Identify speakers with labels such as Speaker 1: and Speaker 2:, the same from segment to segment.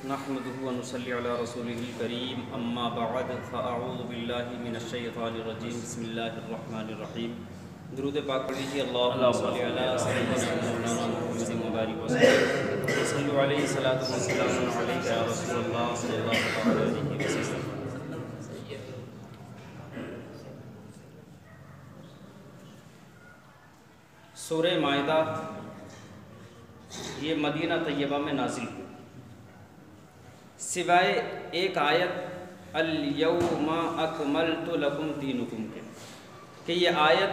Speaker 1: نحمده ونصلي على رسوله الكريم اما بعد فاعوذ بالله من الشیطان الرجیم بسم اللہ الرحمن الرحیم. درود پاک پڑھیے. اللہم صلی علی سیدنا محمد مبارک وسلم صلو علیہ الصلاۃ والسلام علیک یا رسول اللہ صلی اللہ علیہ وسلم. سورہ مائدہ یہ مدینہ طیبہ میں نازل ہوئی، سوائے ایک آیت الیوم اکملت لکم دینکم کے، کہ یہ آیت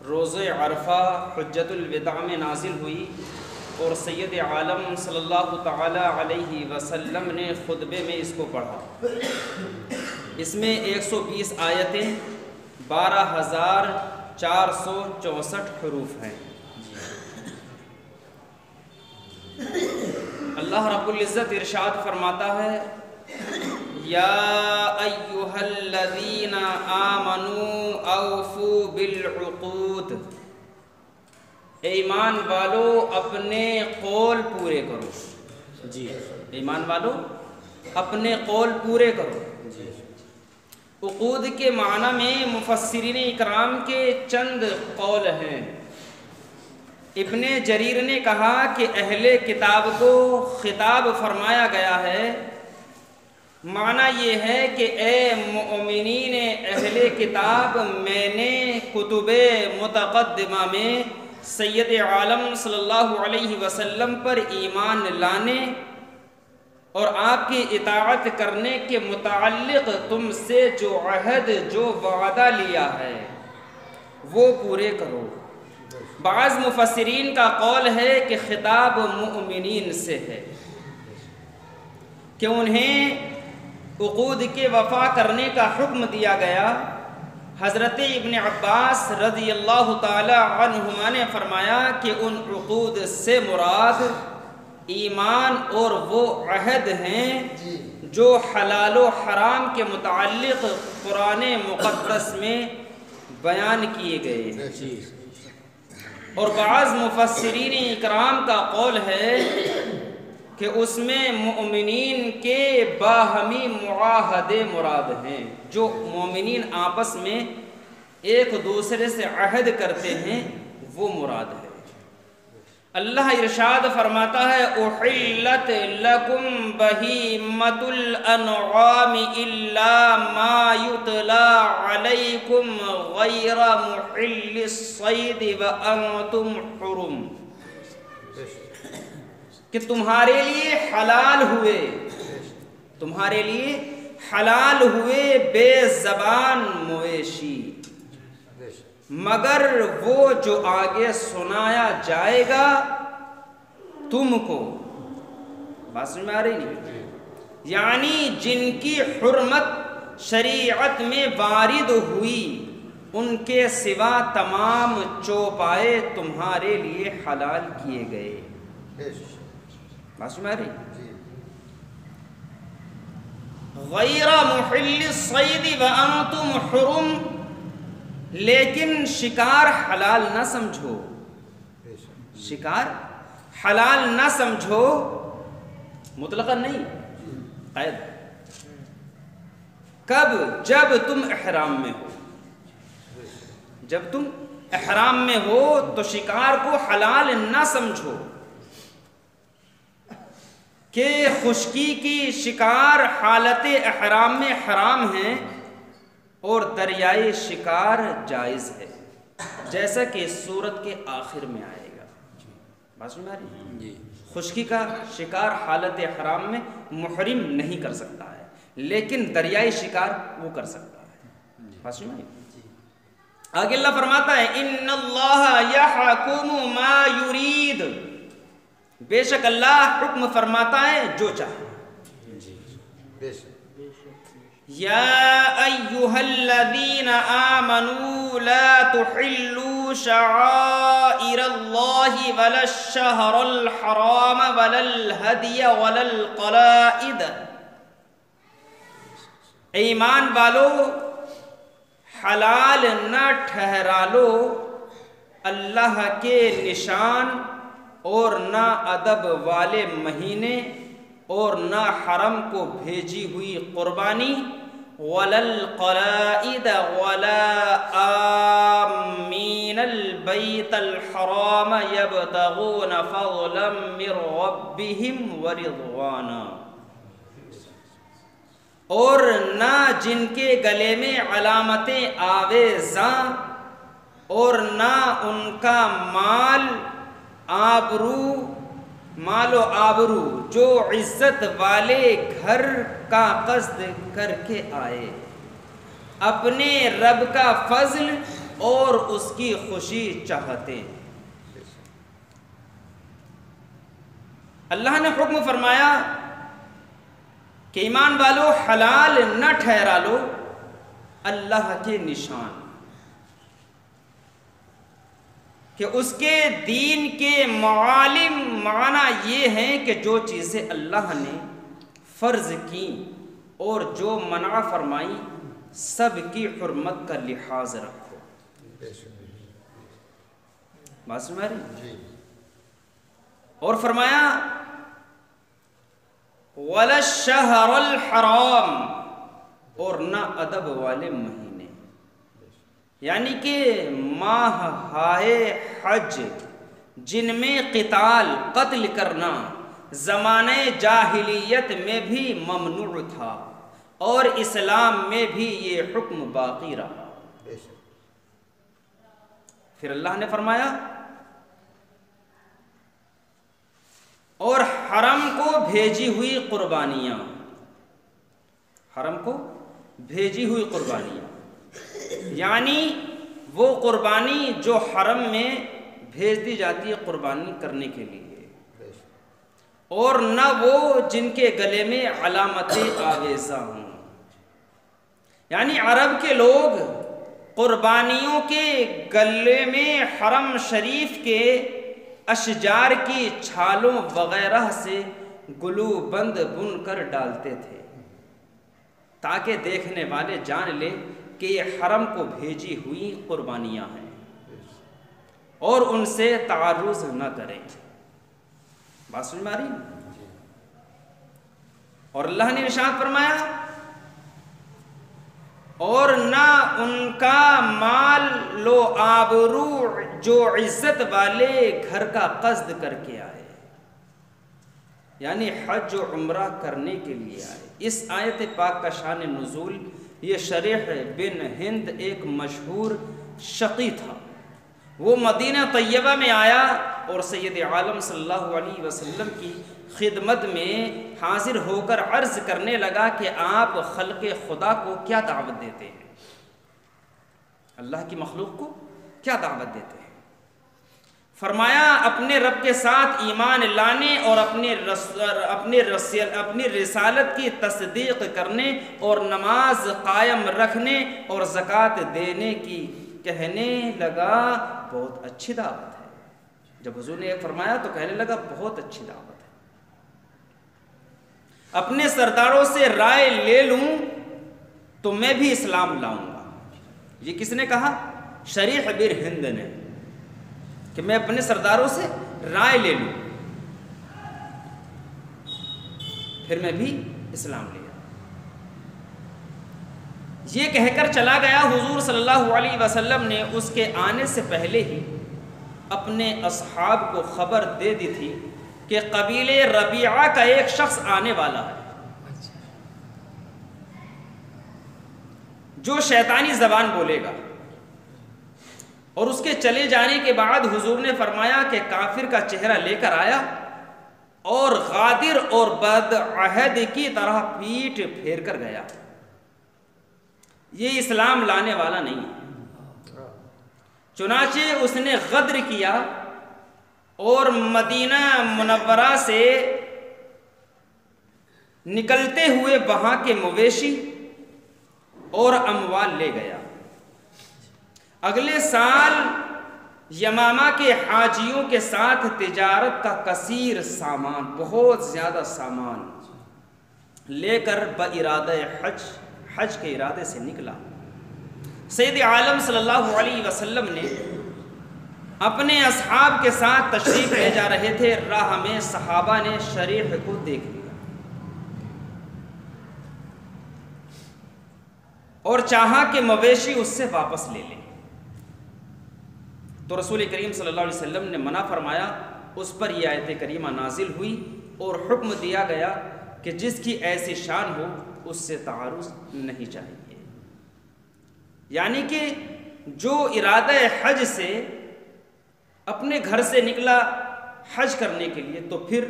Speaker 1: روز عرفہ حجۃ الوداع میں نازل ہوئی اور سید عالم صلی اللہ تعالی علیہ وسلم نے خطبے میں اس کو پڑھا. اس میں 120 آیتیں 12,464 حروف ہیں. اللہ رب العزت ارشاد فرماتا ہے یا ایھا الذین آمنوا اوفوا بالعقود، اے ایمان والو اپنے قول پورے کرو. جی ایمان والو اپنے قول پورے کرو. عقود کے معنی میں مفسرین اکرام کے چند قول ہیں. ابن جریر نے کہا کہ اہل کتاب کو خطاب فرمایا گیا ہے، معنی یہ ہے کہ اے مؤمنین اہل کتاب، میں نے کتب متقدمہ میں سید عالم صلی اللہ علیہ وسلم پر ایمان لانے اور آپ کی اطاعت کرنے کے متعلق تم سے جو عہد جو وعدہ لیا ہے وہ پورے کرو. بعض مفسرین کا قول ہے کہ خطاب مؤمنین سے ہے کہ انہیں عقود کے وفا کرنے کا حکم دیا گیا. حضرت ابن عباس رضی اللہ تعالی عنہما نے فرمایا کہ ان عقود سے مراد ایمان اور وہ عہد ہیں جو حلال و حرام کے متعلق قرآن مقدس میں بیان کیے گئے. اور بعض مفسرین اکرام کا قول ہے کہ اس میں مؤمنین کے باہمی معاہدے مراد ہیں، جو مومنین آپس میں ایک دوسرے سے عہد کرتے ہیں وہ مراد ہے. اللہ ارشاد فرماتا ہے احلت لکم بہیمۃ الانعام الا ما یتلی علیکم غیر محل الصید وانتم حرم، کہ تمہارے لیے حلال ہوئے بے زبان مویشی مگر وہ جو آگے سنایا جائے گا تم کو. بات سمجھ میں آ رہی نہیں؟ یعنی جن کی حرمت شریعت میں وارد ہوئی ان کے سوا تمام چوپائے تمہارے لیے حلال کیے گئے. بات سمجھ میں آ رہی؟ غیر محل الصید وانتم حرم، لیکن شکار حلال نہ سمجھو. شکار حلال نہ سمجھو مطلقاً نہیں، قید. کب؟ جب تم احرام میں ہو. جب تم احرام میں ہو تو شکار کو حلال نہ سمجھو کہ خشکی کی شکار حالت احرام میں حرام ہے اور دریائے شکار جائز ہے، جیسا کہ سورت کے آخر میں آئے گا. بات سمجھ میں آ رہی ہے؟ خشکی کا شکار حالت حرام میں محرم نہیں کر سکتا ہے، لیکن دریائے شکار وہ کر سکتا ہے. بات سمجھ میں آ رہی ہے؟ آگے اللہ فرماتا ہے ان اللہ یحکم ما یرید، بے شک اللہ حکم فرماتا ہے جو چاہے. یا ایھا الذین آمنوا لا تحلوا شعائر اللہ ولا الشہر الحرام ولا الہدی ولا القلائد، ایمان والو حلال نہ ٹھہرا لو اللہ کے نشان اور نہ ادب والے مہینے اور نہ حرم کو بھیجی ہوئی قربانی، وَلَا الْقَلَائِدَ وَلَا آمِّينَ الْبَيْتَ الْحَرَامَ يَبْتَغُونَ فَضْلًا مِّن رَّبِّهِمْ وَرِضْوَانًا، اور نہ جن کے گلے میں علامتیں آویزاں، اور نہ ان کا مال و آبرو جو عزت والے گھر کا قصد کر کے آئے، اپنے رب کا فضل اور اس کی خوشی چاہتے۔ اللہ نے حکم فرمایا کہ ایمان والو حلال نہ ٹھہرا لو اللہ کے نشان، کہ اس کے دین کے معالم معنی یہ ہیں کہ جو چیزیں اللہ نے فرض کی اور جو منع فرمائی سب کی حرمت کا لحاظ رکھو۔ بات سمجھ رہی؟ اور فرمایا وَلَا الشَّهْرَ الْحَرَامِ، اور نہ ادب والے مہینے، یعنی کہ ماہ حج جن میں قتل کرنا زمانہ جاہلیت میں بھی ممنوع تھا اور اسلام میں بھی یہ حکم باقی رہا۔ پھر اللہ نے فرمایا اور حرم کو بھیجی ہوئی قربانیاں، حرم کو بھیجی ہوئی قربانیاں یعنی وہ قربانی جو حرم میں بھیج دی جاتی ہے قربانی کرنے کے لیے، اور نہ وہ جن کے گلے میں علامتیں آویزاں ہوں، یعنی عرب کے لوگ قربانیوں کے گلے میں حرم شریف کے اشجار کی چھالوں وغیرہ سے گلو بند بن کر ڈالتے تھے تاکہ دیکھنے والے جان لے کہ یہ حرم کو بھیجی ہوئی قربانیاں ہیں اور ان سے تعرض نہ کریں۔ بات سمجھ میں آ رہی؟ اور اللہ نے ارشاد فرمایا اور نہ ان کا مال و آبرو جو عزت والے گھر کا قصد کر کے آئے، یعنی حج و عمرہ کرنے کے لیے آئے۔ اس آیت پاک کا شان نزول، یہ شریح بن ہند ایک مشہور شقی تھا، وہ مدینہ طیبہ میں آیا اور سید عالم صلی اللہ علیہ وسلم کی خدمت میں حاضر ہو کر عرض کرنے لگا کہ آپ خلق خدا کو کیا دعوت دیتے ہیں، اللہ کی مخلوق کو کیا دعوت دیتے ہیں؟ فرمایا اپنے رب کے ساتھ ایمان لانے اور اپنی رسالت کی تصدیق کرنے اور نماز قائم رکھنے اور زکوٰۃ دینے کی۔ کہنے لگا بہت اچھی دعوت ہے۔ جب حضور نے یہ فرمایا تو کہنے لگا بہت اچھی دعوت ہے، اپنے سرداروں سے رائے لے لوں تو میں بھی اسلام لاؤں گا۔ یہ کس نے کہا؟ شریح بن ہند نے، کہ میں اپنے سرداروں سے رائے لے لوں پھر میں بھی اسلام لیا۔ یہ کہہ کر چلا گیا۔ حضور صلی اللہ علیہ وسلم نے اس کے آنے سے پہلے ہی اپنے اصحاب کو خبر دے دی تھی کہ قبیلے ربیعہ کا ایک شخص آنے والا ہے جو شیطانی زبان بولے گا، اور اس کے چلے جانے کے بعد حضور نے فرمایا کہ کافر کا چہرہ لے کر آیا اور غادر اور بد عہد کی طرح پیٹ پھیر کر گیا، یہ اسلام لانے والا نہیں ہے۔ چنانچہ اس نے غدر کیا اور مدینہ منورہ سے نکلتے ہوئے وہاں کے مویشی اور اموال لے گیا۔ اگلے سال یمامہ کے حاجیوں کے ساتھ تجارت کا کثیر سامان، بہت زیادہ سامان لے کر بارادہ حج کے ارادے سے نکلا۔ سید عالم صلی اللہ علیہ وسلم نے اپنے اصحاب کے ساتھ تشریف لے جا رہے تھے، راہ میں صحابہ نے شریح کو دیکھ لیا اور چاہا کہ مویشی اس سے واپس لے لیں، تو رسول کریم صلی اللہ علیہ وسلم نے منع فرمایا، اس پر یہ آیت کریمہ نازل ہوئی اور حکم دیا گیا کہ جس کی ایسی شان ہو اس سے تعارض نہیں چاہیے۔ یعنی کہ جو ارادہ حج سے اپنے گھر سے نکلا حج کرنے کے لیے، تو پھر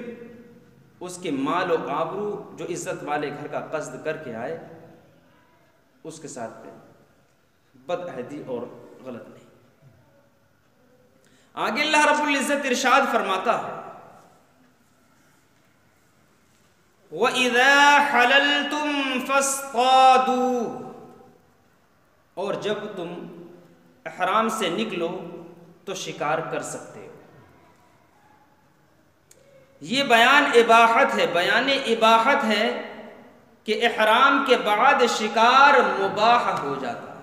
Speaker 1: اس کے مال و آبرو جو عزت والے گھر کا قصد کر کے آئے، اس کے ساتھ بد عہدی اور غلط نہیں۔ آگے اللہ رب العزت ارشاد فرماتا ہے، وَإِذَا حَلَلْتُمْ فَاصْطَادُوا، اور جب تم احرام سے نکلو تو شکار کر سکتے ہو۔ یہ بیان اباحت ہے کہ احرام کے بعد شکار مباح ہو جاتا ہے۔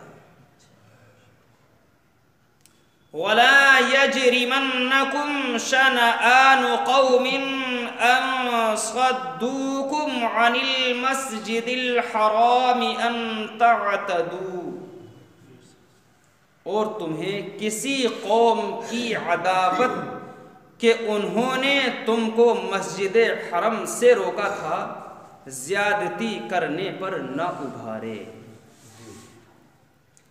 Speaker 1: وَلَا يَجْرِمَنَّكُمْ شَنَآنُ قَوْمٍ أَن صَدُّوكُمْ عَنِ الْمَسْجِدِ الْحَرَامِ أَن تَعْتَدُوا، اور تمہیں کسی قوم کی عداوت کہ انہوں نے تم کو مسجد حرم سے روکا تھا، زیادتی کرنے پر نہ ابھارے۔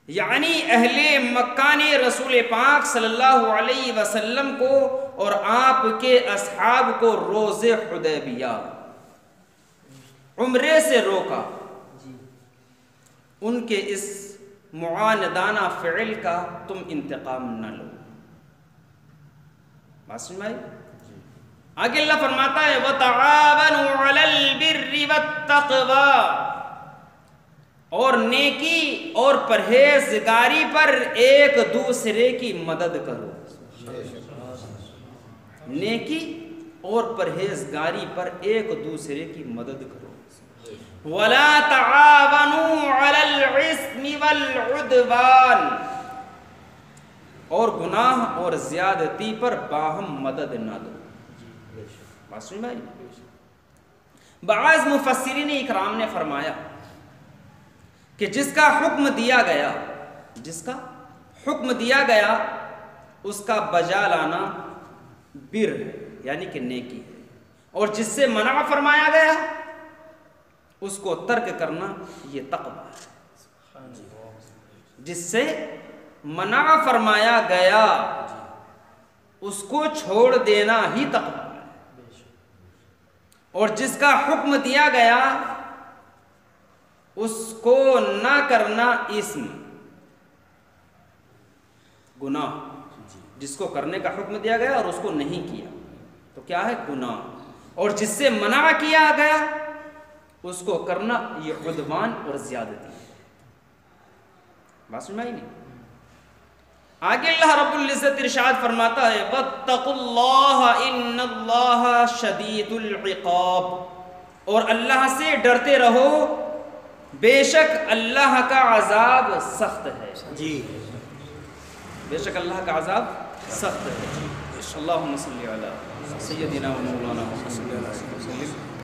Speaker 1: یعنی اہل مکہ نے رسول پاک صلی اللہ علیہ وسلم کو اور آپ کے اصحاب کو روز حدیبیہ عمرے سے روکا، ان کے اس معاندانہ فعل کا تم انتقام نہ لو۔ بات سمجھ میں آئی؟ آگے اللہ فرماتا ہے وَتَعَاوَنُوا عَلَى الْبِرِّ وَالتَّقْوَى، اور نیکی اور پرہیزگاری پر ایک دوسرے کی مدد کرو۔ نیکی اور پرہیزگاری پر ایک دوسرے کی مدد کرو۔ وَلَا تَعَاوَنُوا عَلَى الْإِثْمِ وَالْعُدْوَانِ، اور گناہ اور زیادتی پر باہم مدد نہ دو۔ بات سمجھ میں آئی؟ بعض مفسرین اکرام نے فرمایا کہ جس کا حکم دیا گیا اس کا بجا لانا بر ہے، یعنی کہ نیکی ہے، اور جس سے منع فرمایا گیا اس کو ترک کرنا یہ تقویٰ ہے۔ جس سے منع فرمایا گیا اس کو چھوڑ دینا ہی تقویٰ ہے، اور جس کا حکم دیا گیا اس کو نہ کرنا اسم، گناہ۔ جس کو کرنے کا حکم دیا گیا اور اس کو نہیں کیا تو کیا ہے؟ گناہ۔ اور جس سے منع کیا گیا اس کو کرنا یہ عدوان اور زیادتی ہے۔ بات سمجھ میں آئی نہیں؟ آگے اللہ رب العزت ارشاد فرماتا ہے وَاتَّقُوا اللَّهَ إِنَّ اللَّهَ شَدِيدُ الْعِقَابِ، اور اللہ سے ڈرتے رہو، بے شک اللہ کا عذاب سخت ہے۔ جی بے شک اللہ کا عذاب سخت ہے۔ اللہم صلی علی سیدنا و مولانا محمد صلی اللہ علیہ وسلم۔